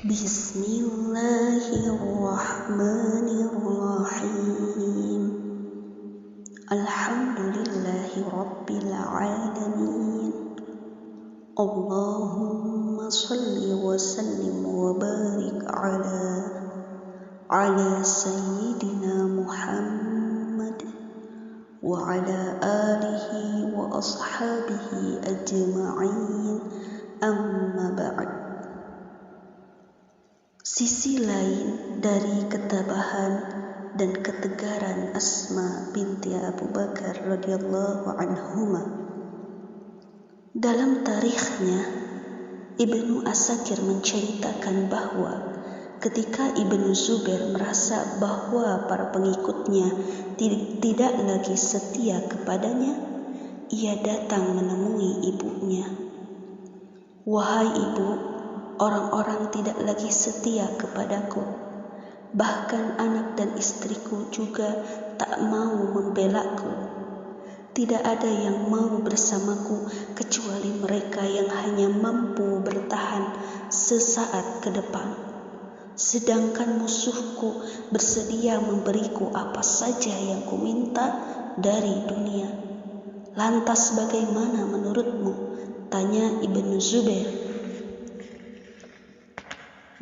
Bismillahirrahmanirrahim. Alhamdulillahi rabbil alamin. Allahumma salli wa sallim wa barik ala sayyidina Muhammad wa ala alihi wa ashabihi ajma'in. Amma ba'd. Sisi lain dari ketabahan dan ketegaran Asma binti Abu Bakar radhiyallahu anhuma. Dalam tarikhnya, Ibnu Asakir menceritakan bahwa ketika Ibnu Zubair merasa bahwa para pengikutnya tidak lagi setia kepadanya, ia datang menemui ibunya. "Wahai ibu, orang-orang tidak lagi setia kepadaku. Bahkan anak dan istriku juga tak mau membelaku. Tidak ada yang mau bersamaku kecuali mereka yang hanya mampu bertahan sesaat ke depan. Sedangkan musuhku bersedia memberiku apa saja yang kuminta dari dunia. Lantas bagaimana menurutmu?" tanya Ibnu Zubair.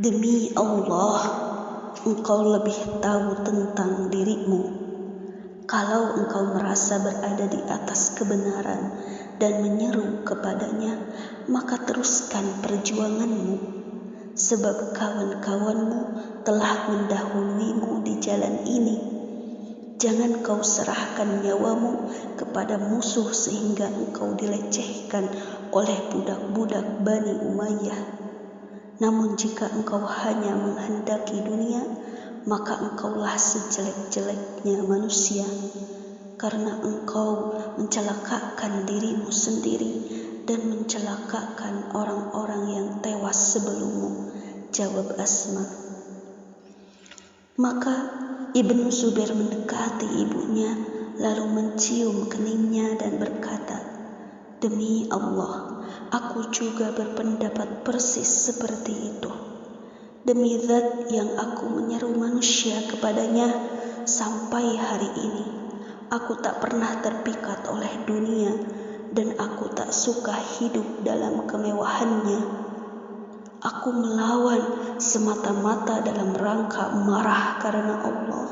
"Demi Allah, engkau lebih tahu tentang dirimu. Kalau engkau merasa berada di atas kebenaran dan menyeru kepadanya, maka teruskan perjuanganmu, sebab kawan-kawanmu telah mendahuluimu di jalan ini. Jangan kau serahkan nyawamu kepada musuh sehingga engkau dilecehkan oleh budak-budak Bani Umayyah. Namun jika engkau hanya menghendaki dunia, maka engkaulah sejelek-jeleknya manusia, karena engkau mencelakakan dirimu sendiri dan mencelakakan orang-orang yang tewas sebelummu," jawab Asma. Maka Ibnu Zubair mendekati ibunya lalu mencium keningnya dan berkata, "Demi Allah, aku juga berpendapat persis seperti itu. Demi Zat yang aku menyeru manusia kepadanya sampai hari ini, aku tak pernah terpikat oleh dunia dan aku tak suka hidup dalam kemewahannya. Aku melawan semata-mata dalam rangka marah karena Allah.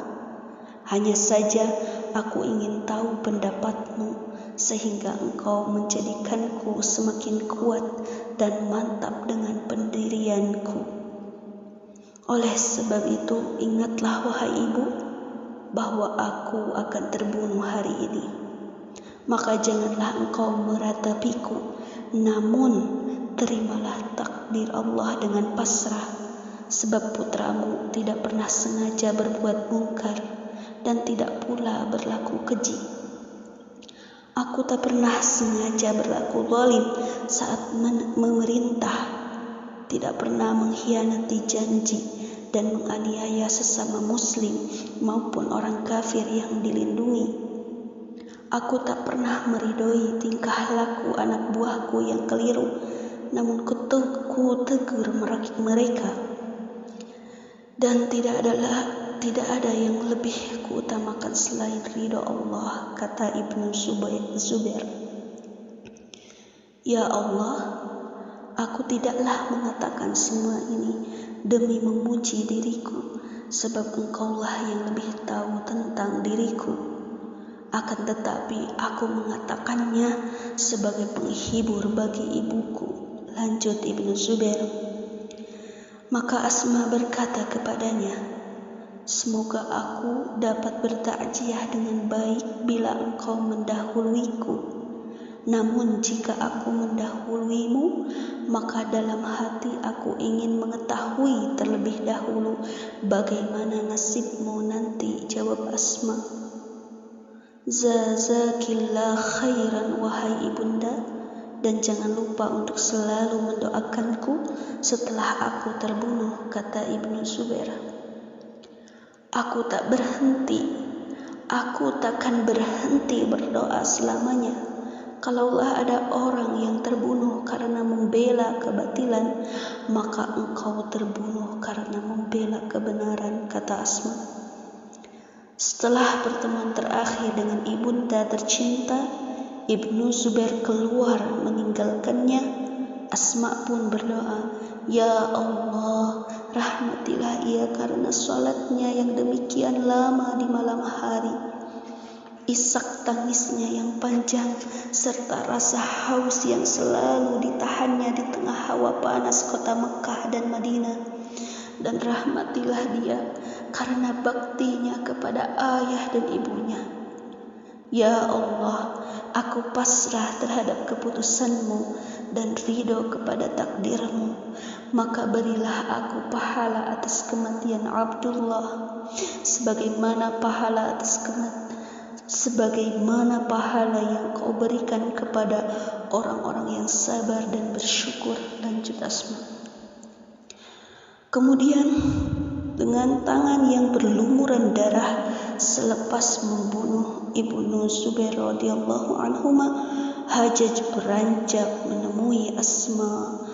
Hanya saja aku ingin tahu pendapatmu sehingga engkau menjadikanku semakin kuat dan mantap dengan pendirianku. Oleh sebab itu, ingatlah wahai ibu, bahwa aku akan terbunuh hari ini. Maka janganlah engkau meratapiku, namun terimalah takdir Allah dengan pasrah, sebab putramu tidak pernah sengaja berbuat mungkar dan tidak pula berlaku keji. Aku tak pernah sengaja berlaku zalim saat memerintah, tidak pernah mengkhianati janji dan menganiaya sesama muslim maupun orang kafir yang dilindungi. Aku tak pernah meridhoi tingkah laku anak buahku yang keliru, namun ku tegur mereka. Dan tidak ada yang lebih kuutamakan selain ridho Allah," kata Ibnu Zubair. "Ya Allah, aku tidaklah mengatakan semua ini demi memuji diriku, sebab engkaulah yang lebih tahu tentang diriku. Akan tetapi aku mengatakannya sebagai penghibur bagi ibuku," lanjut Ibnu Zubair. Maka Asma berkata kepadanya, "Semoga aku dapat bertakziah dengan baik bila engkau mendahuluiku. Namun jika aku mendahuluimu, maka dalam hati aku ingin mengetahui terlebih dahulu bagaimana nasibmu nanti," jawab Asma. "Jazakillah khairan wahai ibunda, dan jangan lupa untuk selalu mendoakanku setelah aku terbunuh," kata Ibnu Zubair. Aku takkan berhenti berdoa selamanya, kalaulah ada orang yang terbunuh karena membela kebatilan, maka engkau terbunuh karena membela kebenaran, kata Asma. Setelah pertemuan terakhir dengan ibunda tercinta, Ibnu Zubair keluar meninggalkannya. Asma pun berdoa, "Ya Allah, rahmatilah ia karena salatnya yang demikian lama di malam hari, isak tangisnya yang panjang, serta rasa haus yang selalu ditahannya di tengah hawa panas kota Mekah dan Madinah. Dan rahmatilah dia karena baktinya kepada ayah dan ibunya. Ya Allah, aku pasrah terhadap keputusanmu dan ridho kepada takdirmu. Maka berilah aku pahala atas kematian Abdullah, sebagaimana pahala yang kau berikan kepada orang-orang yang sabar dan bersyukur." Lanjut Asma. Kemudian dengan tangan yang berlumuran darah, selepas membunuh Ibnu Zubair radhiyallahu anhuma, Hajjaj beranjak menemui Asma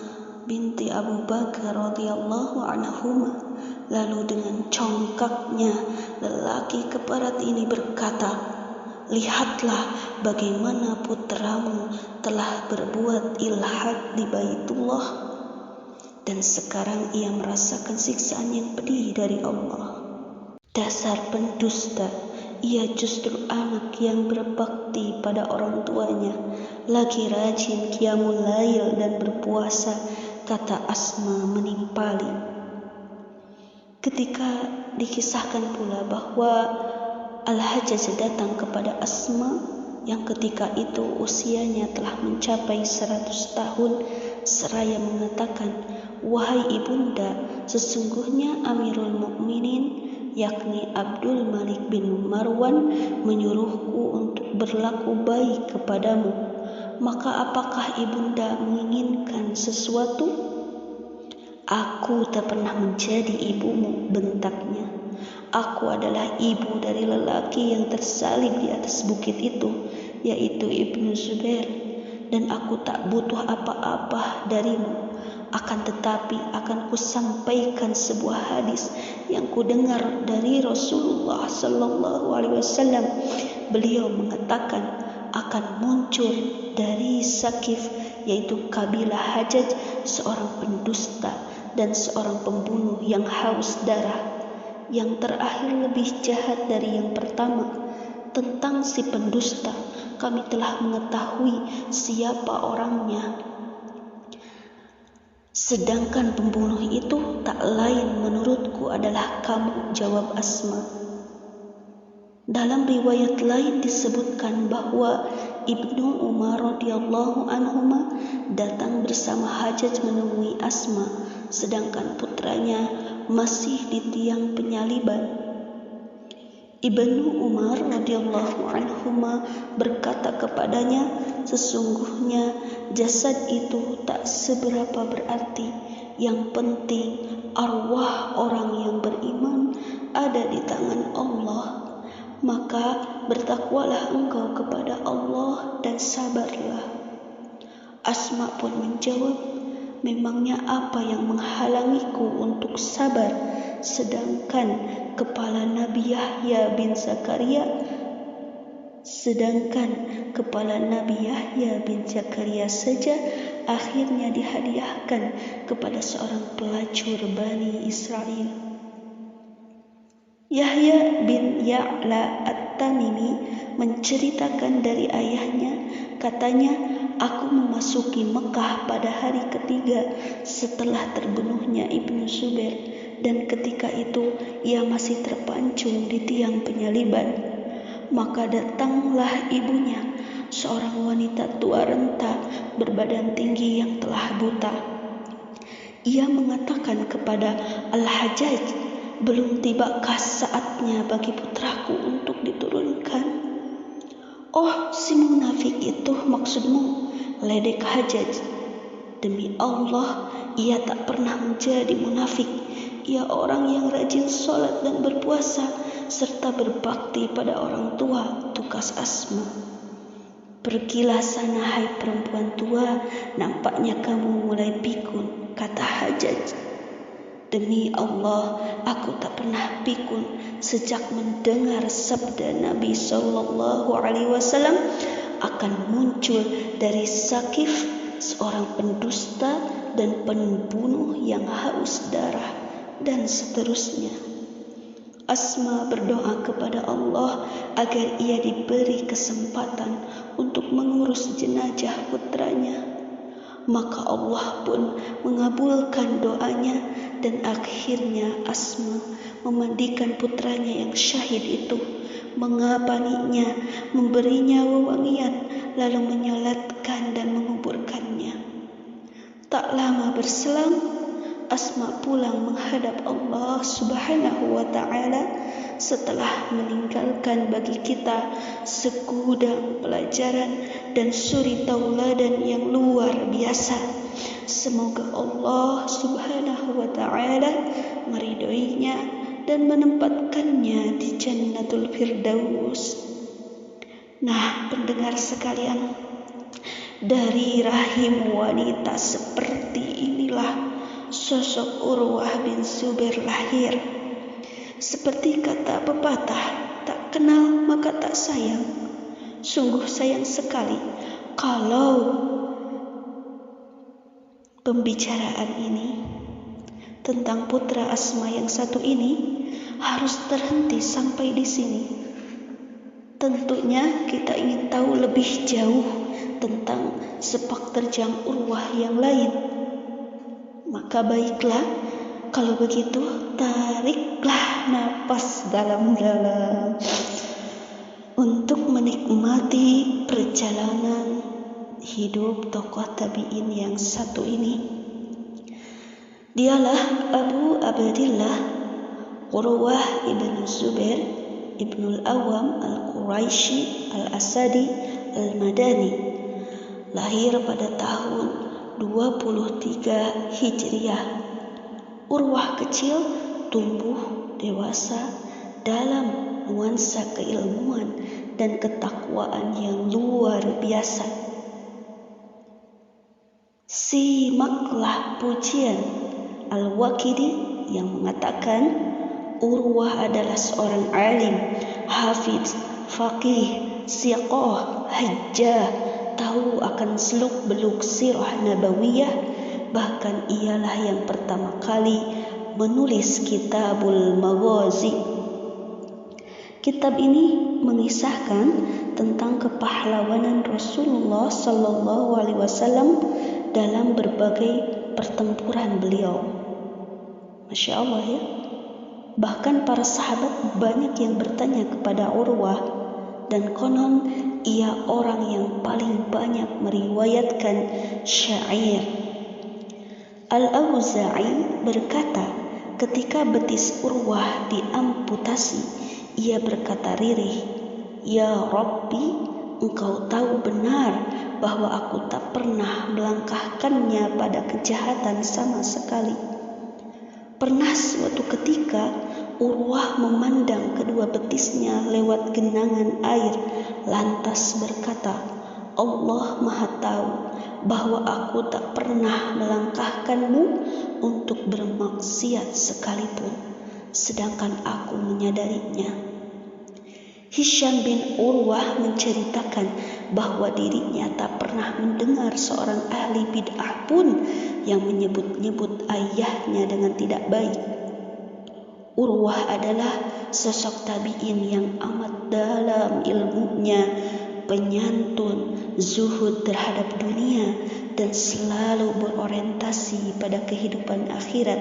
binti Abu Bakar radhiyallahu anhuma. Lalu dengan congkaknya, lelaki keparat ini berkata, "Lihatlah bagaimana putramu telah berbuat ilhad di Baitullah, dan sekarang ia merasakan siksaan yang pedih dari Allah. Dasar pendusta, ia justru anak yang berbakti pada orang tuanya, lagi rajin qiyamul lail dan berpuasa," kata Asma menimpali. Ketika dikisahkan pula bahwa Al-Hajjaj datang kepada Asma yang ketika itu usianya telah mencapai 100 tahun, seraya mengatakan, "Wahai ibunda, sesungguhnya Amirul Mukminin yakni Abdul Malik bin Marwan menyuruhku untuk berlaku baik kepadamu. Maka apakah ibunda menginginkan sesuatu?" "Aku tak pernah menjadi ibumu," bentaknya. "Aku adalah ibu dari lelaki yang tersalib di atas bukit itu, yaitu Ibnu Zubair, dan aku tak butuh apa-apa darimu. Akan tetapi akan kusampaikan sebuah hadis yang kudengar dari Rasulullah sallallahu alaihi wasallam. Beliau mengatakan akan muncul dari Sakif, yaitu kabilah Hajjaj, seorang pendusta dan seorang pembunuh yang haus darah. Yang terakhir lebih jahat dari yang pertama. Tentang si pendusta, kami telah mengetahui siapa orangnya, sedangkan pembunuh itu tak lain menurutku adalah kamu," jawab Asma. Dalam riwayat lain disebutkan bahwa Ibnu Umar radhiyallahu anhuma datang bersama Hajjaj menemui Asma, sedangkan putranya masih di tiang penyaliban. Ibnu Umar radhiyallahu anhuma berkata kepadanya, "Sesungguhnya jasad itu tak seberapa berarti. Yang penting arwah orang yang beriman ada di tangan Allah. Maka bertakwalah engkau kepada Allah dan sabarlah." Asma pun menjawab, "Memangnya apa yang menghalangiku untuk sabar, sedangkan kepala Nabi Yahya bin Zakaria saja akhirnya dihadiahkan kepada seorang pelacur Bani Israel." Yahya bin Ya'la At-Tamimi menceritakan dari ayahnya, katanya, "Aku memasuki Mekah pada hari ketiga setelah terbunuhnya Ibnu Zubair, dan ketika itu ia masih terpancung di tiang penyaliban. Maka datanglah ibunya, seorang wanita tua renta berbadan tinggi yang telah buta. Ia mengatakan kepada Al-Hajjaj, 'Belum tibakah saatnya bagi putraku untuk diturunkan?' 'Oh, si munafik itu maksudmu?' ledek Hajjaj. 'Demi Allah, ia tak pernah menjadi munafik. Ia orang yang rajin sholat dan berpuasa serta berbakti pada orang tua,' tukas Asma. "Pergilah sana hai perempuan tua, nampaknya kamu mulai pikun," kata Hajjaj. "Demi Allah, aku tak pernah pikun sejak mendengar sabda Nabi SAW akan muncul dari Sakif seorang pendusta dan pembunuh yang haus darah, dan seterusnya." Asma berdoa kepada Allah agar ia diberi kesempatan untuk mengurus jenazah putranya. Maka Allah pun mengabulkan doanya dan akhirnya Asma memandikan putranya yang syahid itu, mengabaninya, memberinya wewangian, lalu menyolatkan dan menguburkannya. Tak lama berselang, Asma pulang menghadap Allah Subhanahu wa Ta'ala setelah meninggalkan bagi kita segudang pelajaran dan suri tauladan yang luar biasa. Semoga Allah Subhanahu wa Ta'ala meridhoinya dan menempatkannya di Jannatul Firdaus. Nah, pendengar sekalian, dari rahim wanita seperti inilah sosok Urwah bin Zubair lahir. Seperti kata pepatah, tak kenal maka tak sayang. Sungguh sayang sekali kalau pembicaraan ini tentang putra Asma yang satu ini harus terhenti sampai di sini. Tentunya kita ingin tahu lebih jauh tentang sepak terjang Urwah yang lain. Maka baiklah, kalau begitu tariklah napas dalam-dalam untuk menikmati perjalanan hidup tokoh tabi'in yang satu ini. Dialah Abu Abdillah Urwah ibn Zubair ibn al-Awwam al-Quraisy al-Asadi al-Madani, lahir pada tahun 23 Hijriah. Urwah kecil tumbuh dewasa dalam nuansa keilmuan dan ketakwaan yang luar biasa. Simaklah pujian Al-Waqidi yang mengatakan Urwah adalah seorang alim, hafiz, faqih, siqah, hajjah, tahu akan seluk-beluk sirah nabawiyah. Bahkan ialah yang pertama kali menulis Kitabul Maghazi. Kitab ini mengisahkan tentang kepahlawanan Rasulullah SAW dalam berbagai pertempuran beliau. Masya Allah ya. Bahkan para sahabat banyak yang bertanya kepada Urwah, dan konon ia orang yang paling banyak meriwayatkan syair. Al-Auza'i berkata, ketika betis Urwah diamputasi, ia berkata ririh, "Ya Rabbi, Engkau tahu benar bahwa aku tak pernah melangkahkannya pada kejahatan sama sekali." Pernah suatu ketika Urwah memandang kedua betisnya lewat genangan air, lantas berkata, "Allah Maha tahu bahwa aku tak pernah melangkahkanmu untuk bermaksiat sekalipun, sedangkan aku menyadarinya." Hisham bin Urwah menceritakan bahwa dirinya tak pernah mendengar seorang ahli bid'ah pun yang menyebut-nyebut ayahnya dengan tidak baik. Urwah adalah sosok tabi'in yang amat dalam ilmunya, penyantun, zuhud terhadap dunia, dan selalu berorientasi pada kehidupan akhirat.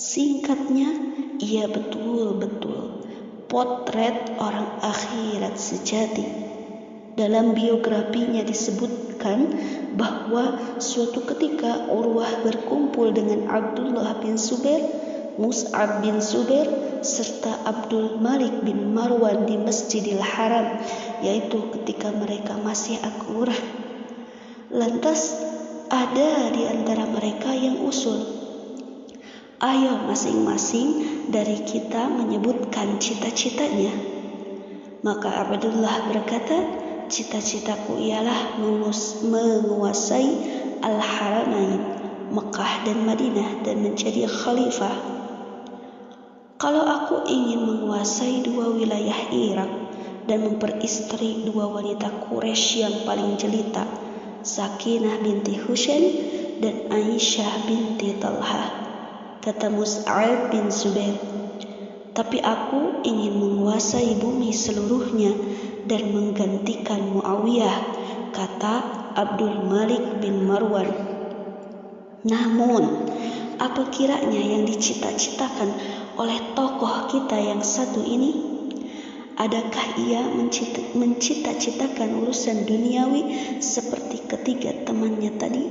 Singkatnya, ia betul-betul potret orang akhirat sejati. Dalam biografinya disebutkan bahwa suatu ketika Urwah berkumpul dengan Abdullah bin Zubair, Mus'ab bin Zubair, serta Abdul Malik bin Marwan di Masjidil Haram, yaitu ketika mereka masih akurah. Lantas ada di antara mereka yang usul, "Ayo masing-masing dari kita menyebutkan cita-citanya." Maka Abdullah berkata, cita-citaku ialah menguasai Al-Haramain, Mekah dan Madinah, dan menjadi khalifah. Kalau aku ingin menguasai 2 wilayah Irak dan memperistri 2 wanita Quraisy yang paling jelita, Sakinah binti Husain dan Aisyah binti Talha, kata Mus'ab bin Zubair. Tapi aku ingin menguasai bumi seluruhnya dan menggantikan Muawiyah, kata Abdul Malik bin Marwan. Namun, apa kiranya yang dicita-citakan oleh tokoh kita yang satu ini? Adakah ia mencita-citakan urusan duniawi seperti ketiga temannya tadi?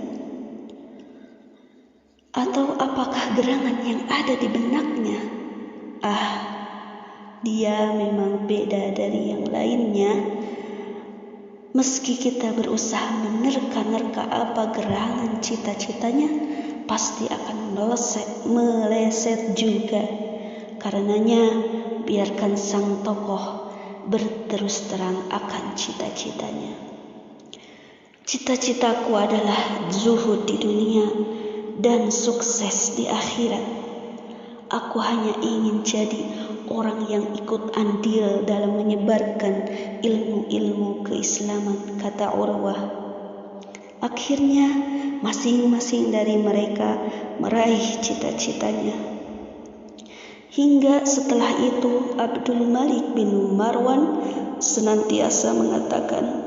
Atau apakah gerangan yang ada di benaknya? Dia memang beda dari yang lainnya. Meski kita berusaha menerka-nerka apa gerangan cita-citanya, pasti akan meleset juga. Karenanya, biarkan sang tokoh berterus terang akan cita-citanya. Cita-citaku adalah zuhud di dunia dan sukses di akhirat. Aku hanya ingin jadi orang yang ikut andil dalam menyebarkan ilmu-ilmu keislaman, kata Urwah. Akhirnya, masing-masing dari mereka meraih cita-citanya. Hingga setelah itu, Abdul Malik bin Marwan senantiasa mengatakan,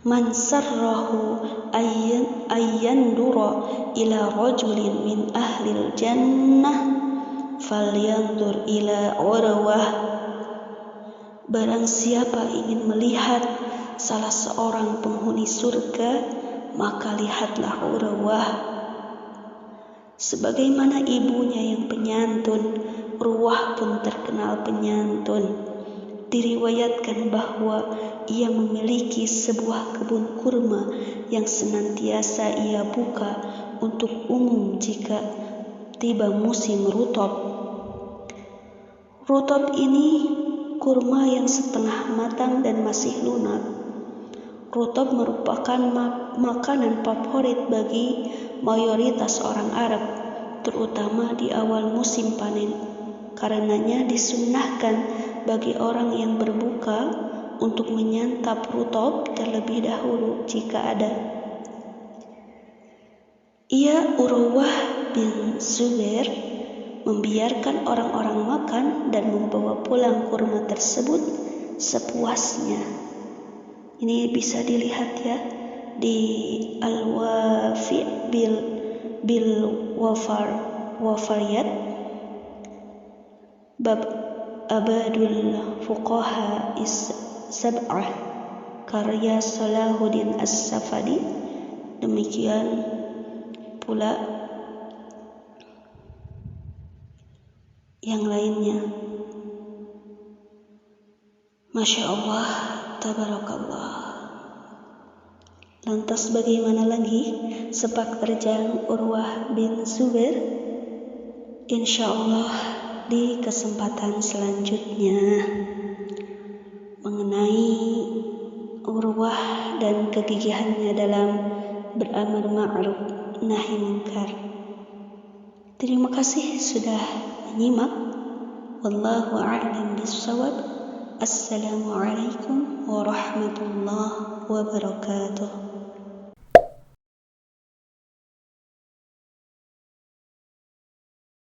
Man sarrahu ayyandura ila rajulin min ahlil jannah falyandur ila Urwah. Barang siapa ingin melihat salah seorang penghuni surga, maka lihatlah Urwah. Sebagaimana ibunya yang penyantun, Urwah pun terkenal penyantun. Diriwayatkan bahwa ia memiliki sebuah kebun kurma yang senantiasa ia buka untuk umum jika tiba musim rutab. Rutab ini kurma yang setengah matang dan masih lunak. Rutab merupakan makanan favorit bagi mayoritas orang Arab, terutama di awal musim panen. Karenanya disunnahkan bagi orang yang berbuka untuk menyantap rutab terlebih dahulu jika ada. Ia, Urwah bin Zubair, membiarkan orang-orang makan dan membawa pulang kurma tersebut sepuasnya. Ini bisa dilihat ya di Al-Wafi' bil Wafariyat bab Abadul Fuqaha Sab'ah karya Salahuddin As-Safadi. Demikian pula yang lainnya. Masya Allah, tabarakallah. Lantas bagaimana lagi sepak terjang Urwah bin Zubair? Insya Allah di kesempatan selanjutnya mengenai Urwah dan kegigihannya dalam beramar ma'ruf nahi munkar. Terima kasih sudah menyimak. Wallahu a'lam bishawab. Assalamualaikum warahmatullahi wabarakatuh.